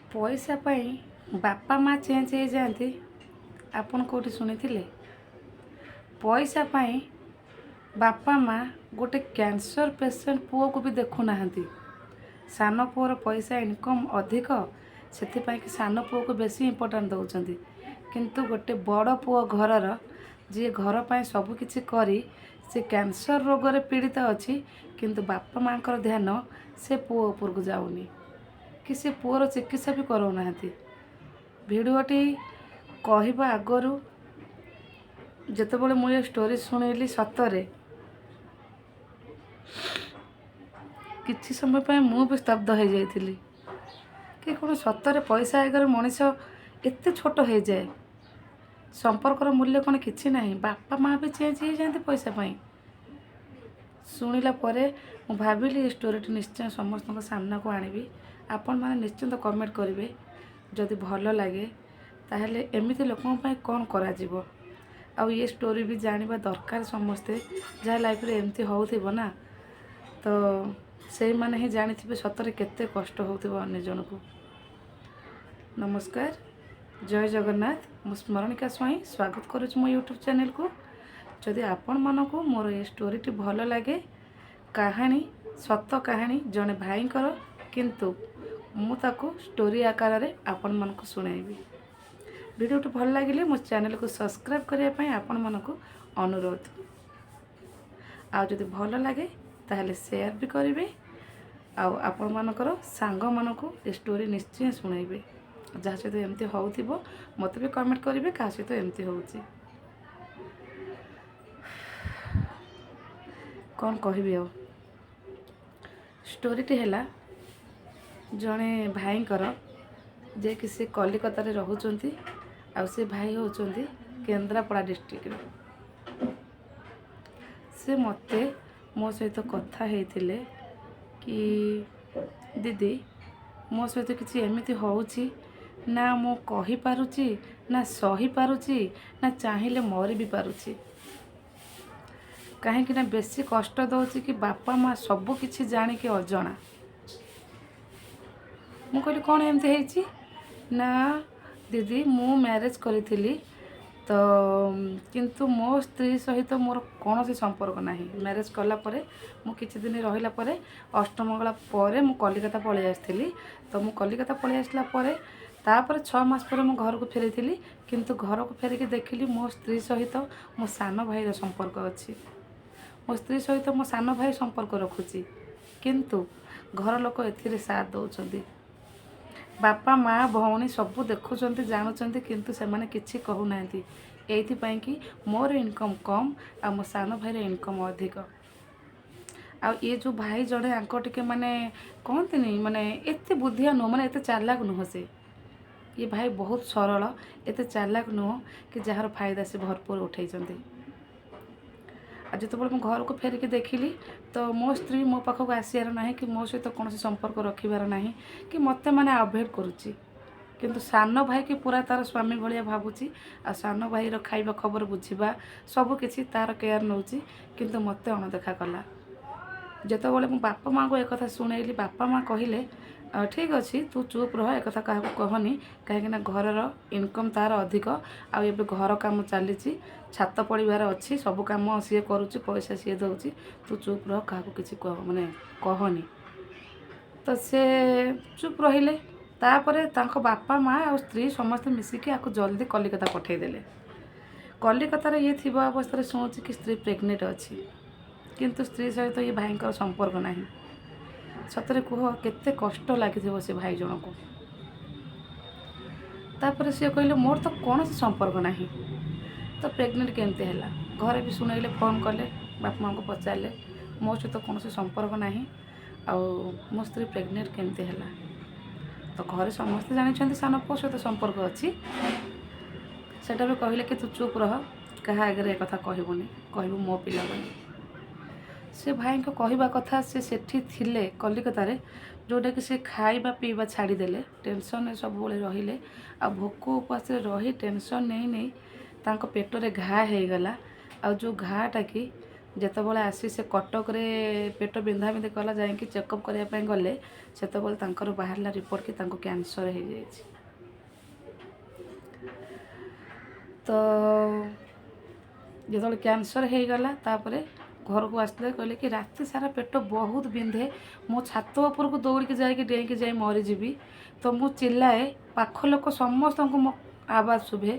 पैसा पाई बापा माँ चेंज हो जाती। आपन कोठी सुनिथिले? पैसा पाई बापा माँ गोटे कैंसर पेशेंट पुओ को भी देखु नाहंती। सान पुओर पैसा इनकम अधिक से सान पुओ को बेसी इम्पोर्टान्ट दौरान, किंतु गोटे बड़ पुओ घरर जी घर पाई सब किछि करी से कैंसर रोग रे पीड़ित अच्छी, किंतु बापा माँ ध्यान से पुओ उपर को जाऊनी कि से पुओर चिकित्सा भी करोना। भिडियोटी कहवा आगरू जितेबाला मुझे स्टोरी शुणिली सतरे किछि समय पर मु भी स्तब्ध हो जाइली कि कौन सतरे पैसा आगर मनीष एत छोट हो जाए। संपर्कर मूल्य कौन किछि नहीं। बापा माँ भी चेंज हो जाते पैसा पाई। शुणिला परे मु भाविली ये स्टोरीटी निश्चय समस्त सामना को आनिबी। आपण माने निश्चिंत कमेंट करेंगे। जदि भल लगे ताहले एमिति लोकों पाई कौन करा जीवो। आउ ये स्टोरी भी जानिबा दरकार समस्ते जहाँ लाइफ रे एमती होउथिबो ना, तो से माने ही जानिथिबे सतरे केते कष्ट होउथिबो अन्य जन को। नमस्कार, जय जगन्नाथ। मु स्मरणिका स्वाई स्वागत करुछु मो यूट्यूब चैनल को। जदि आपण मानकु मोर ये स्टोरीटी भल लगे, कहानी सत कहानी जने भाईंकर, किंतु मु ताको स्टोरी आकार रे आपण मानकु सुनाइबी। वीडियोटी भल लगे मो चैनल को सब्सक्राइब करने आपण मानकु अनुरोध। आदि भल लगे ताहले शेयर भी करेंगे। आपण मानकर सांग मानकु ए स्टोरी निश्चय सुनाइबे। जहाँ सहित एमती होउथिबो मते भी कमेंट करेंगे क्या सहित एमती होउची। कौन कहबी आ स्टोरीटी हैला जड़े भाईंकर जे कि से कलिकता रे रहउचंती। आ से भाई होचंती केन्द्रापड़ा डिस्ट्रिक्ट। से मते मो सहित कथा हेतिले कि दीदी मो सहित किसी एमिति होउची ना मो कहि पारुची ना सही पारुची ना चाहिए मरी भी पारुची। कहीं ना बेसी कष्ट दौची कि बापा माँ सबू किछि जानिके अजणा। मु कहली कौन एमती हेची ना दीदी मु मैरेज करी तो किंतु मो स्त्री सहित मोर कौन सी संपर्क नहीं। मैरेज कला परे मु किछि दिन रहिला परे अष्टमंगला परे मु कलिकता पळि आस्थिली। तो मु कलिकता पळि आसला परे तापर 6 मास पर मु घर को फेरी, किंतु घर को फेरिकी देखिली मो स्त्री सहित मो सान भाईर संपर्क अच्छी। मो स्त्री सहित मो सान भाई संपर्क रखुची, किंतु घर लोक एथिरे साथ दौचंती। बापा माँ भौणी सबू देखुंत जानुंट, किंतु से माने किछि कहूना। एइथिपाई कि मोर इनकम कम आ मो सान भाईर इनकम अधिक। आ ये जो भाई जड़े आंको टिके माने कहते नहीं माने एते बुद्धिया नुह, माने एते चालाक नुह। से ये भाई बहुत सरल, एते चालाक नुह कि जार फायदा से भरपूर उठे। आज जो मैं घर को फेरिकी देखिली तो मो स्त्री मो पाखक आसार ना कि मो सहित कौन संपर्क रखिबार ना कि मत मैंने अवॉइड करुच्ची। किंतु सान भाई की पूरा तार स्वामी भाया भावुची। आ सान भाई खाइबा खबर बुझा सबकि तार केयर नौची, किंतु मत अणदेखा कला। जितेबाला मो बापा माँ को एक शुणेली, बापा माँ कहले ठीक अच्छे तू चुप रह, एक क्या कहनी कहीं घरर इनकम तार अधिक। आबे घर काम चली छात पड़ार अच्छी, सब कम सी करुच्ची, पैसा सी दौची, तू चुप रह क्या किसी कह माने कहनी। तो से चुप रहिले। तापरे तांको बापा माँ और स्त्री समस्त मिसिकी आपको जल्दी कलिकता पठेदेले। कलिकतार ये थी अवस्था शुणुची कि स्त्री प्रेग्नेंट अच्छी, किंतु स्त्री सहित ये भाई संपर्क नहीं। सतरे कह केते कष्ट लगी से भाई जन को। तापर सी कहले मोर तो कौन संपर्क नहीं, तो प्रेग्नेंट केमती है। घरे भी शुणेले, फोन कले बापा माँ को पचारे मो सहित तो कौन संपर्क नहीं, मो स्त्री प्रेग्नेंट केमती है। तो घरे समस्ते जानते सान पुओ सहित संपर्क अच्छी। सेटा भी कहले कि तू चुप रह, क्या आगे एक कथा कहबुनी, कहबू मो पिला बोली। से भाई को कहवा कथा से सेठी थिले कलिकता रे, जोटा कि से खाइबा पीवा छाड़ीदेले, टेंशन सब रहिले। आ भोक उपास रही टेंशन नहीं नहीं तांको पेटरे घा हो गला। आ जो घाटा कि ଯେତେବେଳେ ଆସି ସେ କଟକରେ ପେଟ ବିନ୍ଧାବିନ୍ଧି କଲା, ଯାଇକି ଚେକଅପ୍ କରିବା ପାଇଁ ଗଲେ, ସେତେବେଳେ ତାଙ୍କର ବାହାରିଲା ରିପୋର୍ଟ କି ତାଙ୍କୁ କ୍ୟାନ୍ସର ହେଇଯାଇଛି। ତ ଯେତେବେଳେ କ୍ୟାନ୍ସର ହେଇଗଲା, ତାପରେ ଘରକୁ ଆସିଲେ, କହିଲେ କି ରାତି ସାରା ପେଟ ବହୁତ ବିନ୍ଧେ, ମୁଁ ଛାତ ଉପରକୁ ଦୌଡ଼ିକି ଯାଇକି ଡେଇଁକି ଯାଇ ମରିଯିବି। ତ ମୁଁ ଚିଲ୍ଲାଏ, ପାଖ ଲୋକ ସମସ୍ତଙ୍କୁ ମୋ ଆବାଜ ଶୁଭେ,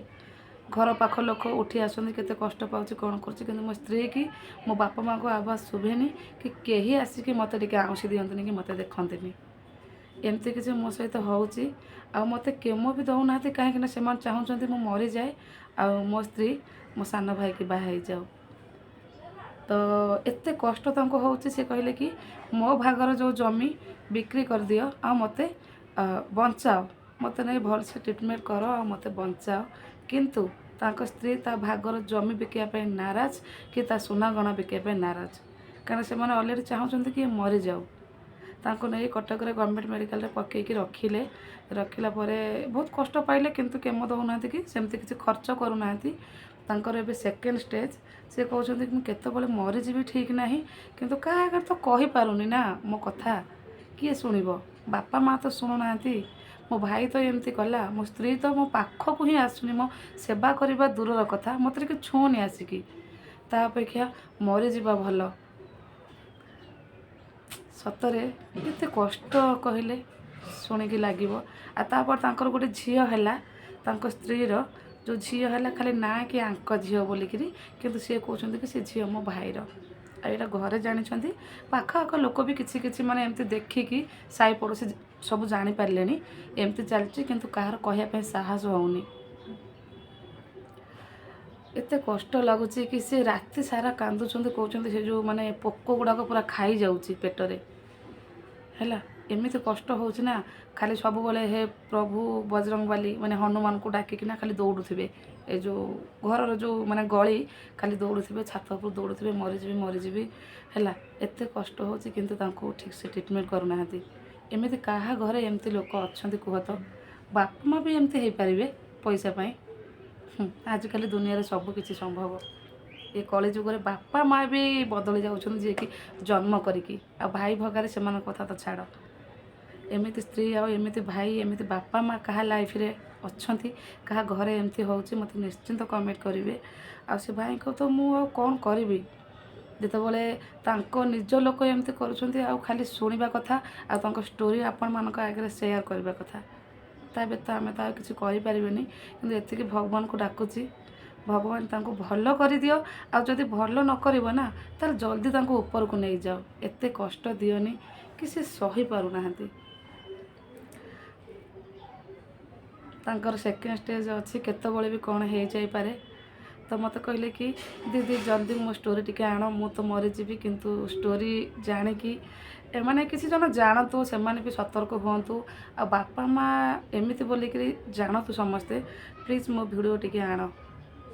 ଘର ପାଖ ଲୋକ ଉଠି ଆସନ୍ତି, କେତେ କଷ୍ଟ ପାଉଛି କ'ଣ କରୁଛି, କିନ୍ତୁ ମୋ ସ୍ତ୍ରୀ କି ମୋ ବାପା ମାଆଙ୍କ ଆବାଜ ଶୁଭେନି, କି କେହି ଆସିକି ମୋତେ ଟିକେ ଆଉଁସି ଦିଅନ୍ତିନି କି ମୋତେ ଦେଖନ୍ତିନି। ଏମିତି କିଛି ମୋ ସହିତ ହେଉଛି। ଆଉ ମୋତେ କେମୋ ବି ଦେଉନାହାନ୍ତି, କାହିଁକିନା ସେମାନେ ଚାହୁଁଛନ୍ତି ମୁଁ ମରିଯାଏ, ଆଉ ମୋ ସ୍ତ୍ରୀ ମୋ ସାନ ଭାଇକି ବାହା ହେଇଯାଉ। ତ ଏତେ କଷ୍ଟ ତାଙ୍କୁ ହେଉଛି, ସେ କହିଲେ କି ମୋ ଭାଗର ଯେଉଁ ଜମି ବିକ୍ରି କରିଦିଅ, ଆଉ ମୋତେ ବଞ୍ଚାଅ, ମୋତେ ନେଇ ଭଲସେ ଟ୍ରିଟମେଣ୍ଟ କର, ଆଉ ମୋତେ ବଞ୍ଚାଅ। କିନ୍ତୁ ତାଙ୍କ ସ୍ତ୍ରୀ ତା ଭାଗର ଜମି ବିକିବା ପାଇଁ ନାରାଜ, କି ତା ସୁନା ଗହଣା ବିକିବା ପାଇଁ ନାରାଜ, କାରଣ ସେମାନେ ଅଲରେଡ଼ି ଚାହୁଁଛନ୍ତି କି ମରିଯାଉ। ତାଙ୍କୁ ନେଇ କଟକରେ ଗଭର୍ଣ୍ଣମେଣ୍ଟ ମେଡ଼ିକାଲରେ ପକାଇକି ରଖିଲା ପରେ ବହୁତ କଷ୍ଟ ପାଇଲେ, କିନ୍ତୁ କେମୋ ଦେଉନାହାନ୍ତି କି ସେମିତି କିଛି ଖର୍ଚ୍ଚ କରୁନାହାନ୍ତି। ତାଙ୍କର ଏବେ ସେକେଣ୍ଡ ଷ୍ଟେଜ୍। ସେ କହୁଛନ୍ତି କି ମୁଁ କେତେବେଳେ ମରିଯିବି ଠିକ୍ ନାହିଁ, କିନ୍ତୁ କାହା ଆଗରେ ତ କହିପାରୁନି ନା ମୋ କଥା, କିଏ ଶୁଣିବ? ବାପା ମାଆ ତ ଶୁଣୁନାହାନ୍ତି, ମୋ ଭାଇ ତ ଏମିତି କଲା, ମୋ ସ୍ତ୍ରୀ ତ ମୋ ପାଖକୁ ହିଁ ଆସୁନି, ମୋ ସେବା କରିବା ଦୂରର କଥା, ମୋତେ ଟିକେ ଛୁଉଁନି ଆସିକି। ତା ଅପେକ୍ଷା ମରିଯିବା ଭଲ। ସତରେ କେତେ କଷ୍ଟ କହିଲେ ଶୁଣିକି ଲାଗିବ। ଆଉ ତାପରେ ତାଙ୍କର ଗୋଟେ ଝିଅ ହେଲା, ତାଙ୍କ ସ୍ତ୍ରୀର ଯେଉଁ ଝିଅ ହେଲା, ଖାଲି ନାଁ କି ଆଙ୍କ ଝିଅ ବୋଲିକିରି, କିନ୍ତୁ ସିଏ କହୁଛନ୍ତି କି ସେ ଝିଅ ମୋ ଭାଇର। ଆଉ ଏଇଟା ଘରେ ଜାଣିଛନ୍ତି, ପାଖ ଆଖ ଲୋକ ବି କିଛି କିଛି ମାନେ ଏମିତି ଦେଖିକି ସାହି ପଡ଼ୋଶୀ ସବୁ ଜାଣିପାରିଲେଣି ଏମିତି ଚାଲିଛି, କିନ୍ତୁ କାହାର କହିବା ପାଇଁ ସାହସ ହେଉନି। ଏତେ କଷ୍ଟ ଲାଗୁଛି କି ସେ ରାତି ସାରା କାନ୍ଦୁଛନ୍ତି, କହୁଛନ୍ତି ସେ ଯେଉଁ ମାନେ ପୋକ ଗୁଡ଼ାକ ପୁରା ଖାଇଯାଉଛି ପେଟରେ ହେଲା। ଏମିତି କଷ୍ଟ ହେଉଛି ନା, ଖାଲି ସବୁବେଳେ ହେ ପ୍ରଭୁ ବଜରଙ୍ଗବାଲି ମାନେ ହନୁମାନଙ୍କୁ ଡାକିକିନା ଖାଲି ଦୌଡ଼ୁଥିବେ, ଏ ଯେଉଁ ଘରର ଯେଉଁ ମାନେ ଗଳି ଖାଲି ଦୌଡ଼ୁଥିବେ, ଛାତ ଉପରୁ ଦୌଡ଼ୁଥିବେ, ମରିଯିବି ହେଲା। ଏତେ କଷ୍ଟ ହେଉଛି, କିନ୍ତୁ ତାଙ୍କୁ ଠିକ୍ସେ ଟ୍ରିଟମେଣ୍ଟ କରୁନାହାନ୍ତି। ଏମିତି କାହା ଘରେ ଏମିତି ଲୋକ ଅଛନ୍ତି କୁହ ତ? ବାପା ମାଆ ବି ଏମିତି ହେଇପାରିବେ ପଇସା ପାଇଁ? ଆଜିକାଲି ଦୁନିଆରେ ସବୁ କିଛି ସମ୍ଭବ। ଏ କଳି ଯୁଗରେ ବାପା ମାଆ ବି ବଦଳି ଯାଉଛନ୍ତି, ଯିଏକି ଜନ୍ମ କରିକି। ଆଉ ଭାଇ ଭଗାରେ ସେମାନଙ୍କ କଥା ତ ଛାଡ଼। ଏମିତି ସ୍ତ୍ରୀ ଆଉ ଏମିତି ଭାଇ, ଏମିତି ବାପା ମାଆ କାହା ଲାଇଫରେ ଅଛନ୍ତି, କାହା ଘରେ ଏମିତି ହେଉଛି, ମୋତେ ନିଶ୍ଚିନ୍ତ କମେଣ୍ଟ କରିବେ। ଆଉ ସେ ଭାଇଙ୍କୁ ତ ମୁଁ ଆଉ କ'ଣ କରିବି, ଯେତେବେଳେ ତାଙ୍କ ନିଜ ଲୋକ ଏମିତି କରୁଛନ୍ତି, ଆଉ ଖାଲି ଶୁଣିବା କଥା, ଆଉ ତାଙ୍କ ଷ୍ଟୋରି ଆପଣମାନଙ୍କ ଆଗରେ ସେୟାର କରିବା କଥା। ତା ବ୍ୟତୀତ ଆମେ ତ ଆଉ କିଛି କରିପାରିବେନି। କିନ୍ତୁ ଏତିକି ଭଗବାନଙ୍କୁ ଡାକୁଛି, ଭଗବାନ ତାଙ୍କୁ ଭଲ କରିଦିଅ, ଆଉ ଯଦି ଭଲ ନ କରିବ ନା, ତାହେଲେ ଜଲ୍ଦି ତାଙ୍କୁ ଉପରକୁ ନେଇଯାଅ। ଏତେ କଷ୍ଟ ଦିଅନି କି ସେ ସହିପାରୁନାହାନ୍ତି। ତାଙ୍କର ସେକେଣ୍ଡ ଷ୍ଟେଜ୍ ଅଛି, କେତେବେଳେ ବି କ'ଣ ହେଇଯାଇପାରେ। ତ ମୋତେ କହିଲେ କି ଦିଦି ଜଲ୍ଦି ମୋ ଷ୍ଟୋରି ଟିକେ ଆଣ, ମୁଁ ତ ମରିଯିବି, କିନ୍ତୁ ଷ୍ଟୋରି ଜାଣିକି ଏମାନେ କିଛି ଜଣ ଜାଣନ୍ତୁ, ସେମାନେ ବି ସତର୍କ ହୁଅନ୍ତୁ। ଆଉ ବାପା ମାଆ ଏମିତି ବୋଲିକିରି ଜାଣନ୍ତୁ ସମସ୍ତେ, ପ୍ଲିଜ୍ ମୋ ଭିଡ଼ିଓ ଟିକେ ଆଣ।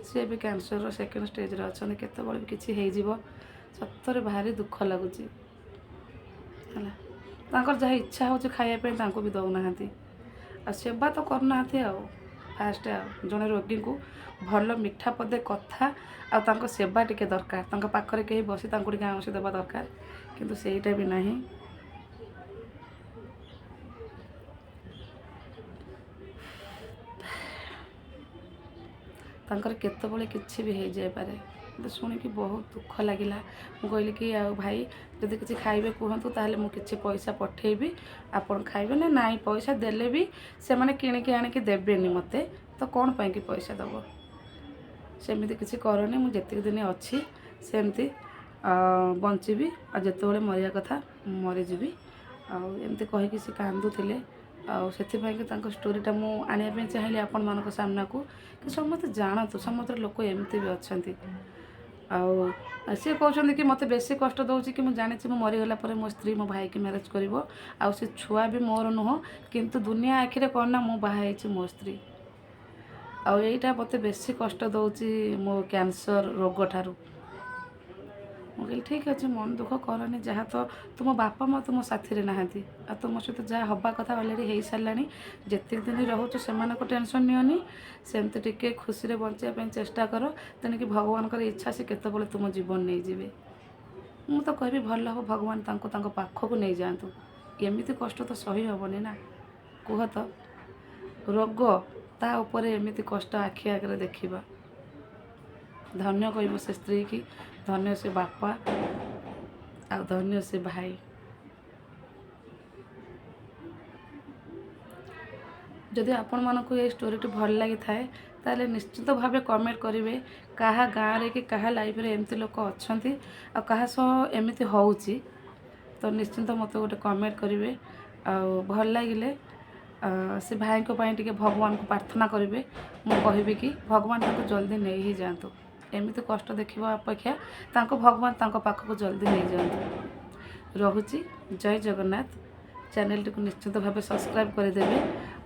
ସିଏ ବି କ୍ୟାନ୍ସରର ସେକେଣ୍ଡ ଷ୍ଟେଜ୍ରେ ଅଛନ୍ତି, କେତେବେଳେ ବି କିଛି ହେଇଯିବ। ସତରେ ଭାରି ଦୁଃଖ ଲାଗୁଛି ହେଲା। ତାଙ୍କର ଯାହା ଇଚ୍ଛା ହେଉଛି ଖାଇବା ପାଇଁ, ତାଙ୍କୁ ବି ଦେଉନାହାନ୍ତି, ଆଉ ସେବା ତ କରୁନାହାନ୍ତି। ଆଉ ଫାଷ୍ଟ ଆଉ ଜଣେ ରୋଗୀଙ୍କୁ ଭଲ ମିଠା ପଦେ କଥା, ଆଉ ତାଙ୍କ ସେବା ଟିକେ ଦରକାର, ତାଙ୍କ ପାଖରେ କେହି ବସି ତାଙ୍କୁ ଟିକେ ଆଉଁସି ଦେବା ଦରକାର, କିନ୍ତୁ ସେଇଟା ବି ନାହିଁ। ତାଙ୍କର କେତେବେଳେ କିଛି ବି ହେଇଯାଇପାରେ। ମୋତେ ଶୁଣିକି ବହୁତ ଦୁଃଖ ଲାଗିଲା। ମୁଁ କହିଲି କି ଆଉ ଭାଇ ଯଦି କିଛି ଖାଇବେ କୁହନ୍ତୁ, ତାହେଲେ ମୁଁ କିଛି ପଇସା ପଠେଇବି, ଆପଣ ଖାଇବେ ନା ନାଇଁ। ପଇସା ଦେଲେ ବି ସେମାନେ କିଣିକି ଆଣିକି ଦେବେନି ମୋତେ, ତ କ'ଣ ପାଇଁକି ପଇସା ଦେବ? ସେମିତି କିଛି କରନି, ମୁଁ ଯେତିକି ଦିନ ଅଛି ସେମିତି ବଞ୍ଚିବି, ଆଉ ଯେତେବେଳେ ମରିବା କଥା ମରିଯିବି। ଆଉ ଏମିତି କହିକି ସେ କାନ୍ଦୁଥିଲେ। ଆଉ ସେଥିପାଇଁକି ତାଙ୍କ ଷ୍ଟୋରିଟା ମୁଁ ଆଣିବା ପାଇଁ ଚାହିଁଲି ଆପଣମାନଙ୍କ ସାମ୍ନାକୁ, କି ସମସ୍ତେ ଜାଣନ୍ତୁ, ସମସ୍ତ ଲୋକ ଏମିତି ବି ଅଛନ୍ତି। ଆଉ ସିଏ କହୁଛନ୍ତି କି ମୋତେ ବେଶୀ କଷ୍ଟ ଦେଉଛି କି ମୁଁ ଜାଣିଛି ମୁଁ ମରିଗଲା ପରେ ମୋ ସ୍ତ୍ରୀ ମୋ ଭାଇକି ମ୍ୟାରେଜ୍ କରିବ, ଆଉ ସେ ଛୁଆ ବି ମୋର ନୁହଁ, କିନ୍ତୁ ଦୁନିଆ ଆଖିରେ କ'ଣ ନା ମୁଁ ବାହା ହେଇଛି ମୋ ସ୍ତ୍ରୀ। ଆଉ ଏଇଟା ମୋତେ ବେଶୀ କଷ୍ଟ ଦେଉଛି ମୋ କ୍ୟାନ୍ସର ରୋଗ ଠାରୁ। ମୁଁ କହିଲି ଠିକ୍ ଅଛି, ମନ ଦୁଃଖ କରନି, ଯାହା ତ ତୁମ ବାପା ମାଆ ତୁମ ସାଥିରେ ନାହାନ୍ତି, ଆଉ ତୁମ ସହିତ ଯାହା ହେବା କଥା ଅଲରେଡ଼ି ହେଇସାରିଲାଣି। ଯେତିକି ଦିନ ରହୁଛ ସେମାନଙ୍କ ଟେନସନ୍ ନିଅନି, ସେମିତି ଟିକେ ଖୁସିରେ ବଞ୍ଚିବା ପାଇଁ ଚେଷ୍ଟା କର, ତେଣିକି ଭଗବାନଙ୍କର ଇଚ୍ଛା ସେ କେତେବେଳେ ତୁମ ଜୀବନ ନେଇଯିବେ। ମୁଁ ତ କହିବି ଭଲ ହେବ ଭଗବାନ ତାଙ୍କୁ ତାଙ୍କ ପାଖକୁ ନେଇଯାଆନ୍ତୁ। ଏମିତି କଷ୍ଟ ତ ସହି ହେବନି ନା, କୁହ ତ। ରୋଗ ତା ଉପରେ ଏମିତି କଷ୍ଟ ଆଖି ଆଗରେ ଦେଖିବା। ଧନ୍ୟ କହିବ ସେ ସ୍ତ୍ରୀ କି, ଧନ୍ୟ ସେ ବାପା, ଆଉ ଧନ୍ୟ ସେ ଭାଇ। ଯଦି ଆପଣମାନଙ୍କୁ ଏ ଷ୍ଟୋରିଟି ଭଲ ଲାଗିଥାଏ ତାହେଲେ ନିଶ୍ଚିତ ଭାବେ କମେଣ୍ଟ କରିବେ କାହା ଗାଁରେ କି କାହା ଲାଇଫରେ ଏମିତି ଲୋକ ଅଛନ୍ତି ଆଉ କାହା ସହ ଏମିତି ହେଉଛି। ତ ନିଶ୍ଚିନ୍ତ ମୋତେ ଗୋଟେ କମେଣ୍ଟ କରିବେ। ଆଉ ଭଲ ଲାଗିଲେ ସେ ଭାଇଙ୍କ ପାଇଁ ଟିକେ ଭଗବାନଙ୍କୁ ପ୍ରାର୍ଥନା କରିବେ। ମୁଁ କହିବି କି ଭଗବାନ ତାଙ୍କୁ ଜଲ୍ଦି ନେଇ ହିଁ ଯାଆନ୍ତୁ। ଏମିତି କଷ୍ଟ ଦେଖିବା ଅପେକ୍ଷା ତାଙ୍କୁ ଭଗବାନ ତାଙ୍କ ପାଖକୁ ଜଲ୍ଦି ନେଇଯାଆନ୍ତୁ। ରହୁଛି, ଜୟ ଜଗନ୍ନାଥ। ଚ୍ୟାନେଲଟିକୁ ନିଶ୍ଚିତ ଭାବେ ସବସ୍କ୍ରାଇବ୍ କରିଦେବେ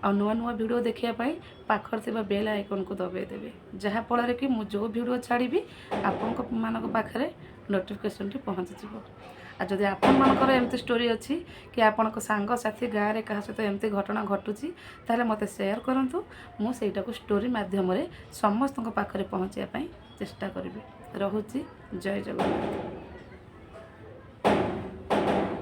ଆଉ ନୂଆ ନୂଆ ଭିଡ଼ିଓ ଦେଖିବା ପାଇଁ ପାଖରେ ଥିବା ବେଲ୍ ଆଇକନ୍କୁ ଦବାଇ ଦେବେ, ଯାହାଫଳରେ କି ମୁଁ ଯେଉଁ ଭିଡ଼ିଓ ଛାଡ଼ିବି ଆପଣମାନଙ୍କ ପାଖରେ ନୋଟିଫିକେସନ୍ଟି ପହଞ୍ଚିଯିବ। ଆଉ ଯଦି ଆପଣମାନଙ୍କର ଏମିତି ଷ୍ଟୋରି ଅଛି କି ଆପଣଙ୍କ ସାଙ୍ଗସାଥି ଗାଁରେ କାହା ସହିତ ଏମିତି ଘଟଣା ଘଟୁଛି ତାହେଲେ ମୋତେ ସେୟାର କରନ୍ତୁ। ମୁଁ ସେଇଟାକୁ ଷ୍ଟୋରି ମାଧ୍ୟମରେ ସମସ୍ତଙ୍କ ପାଖରେ ପହଞ୍ଚିବା ପାଇଁ ଚେଷ୍ଟା କରିବି। ରହୁଛି, ଜୟ ଜଗନ୍ନାଥ।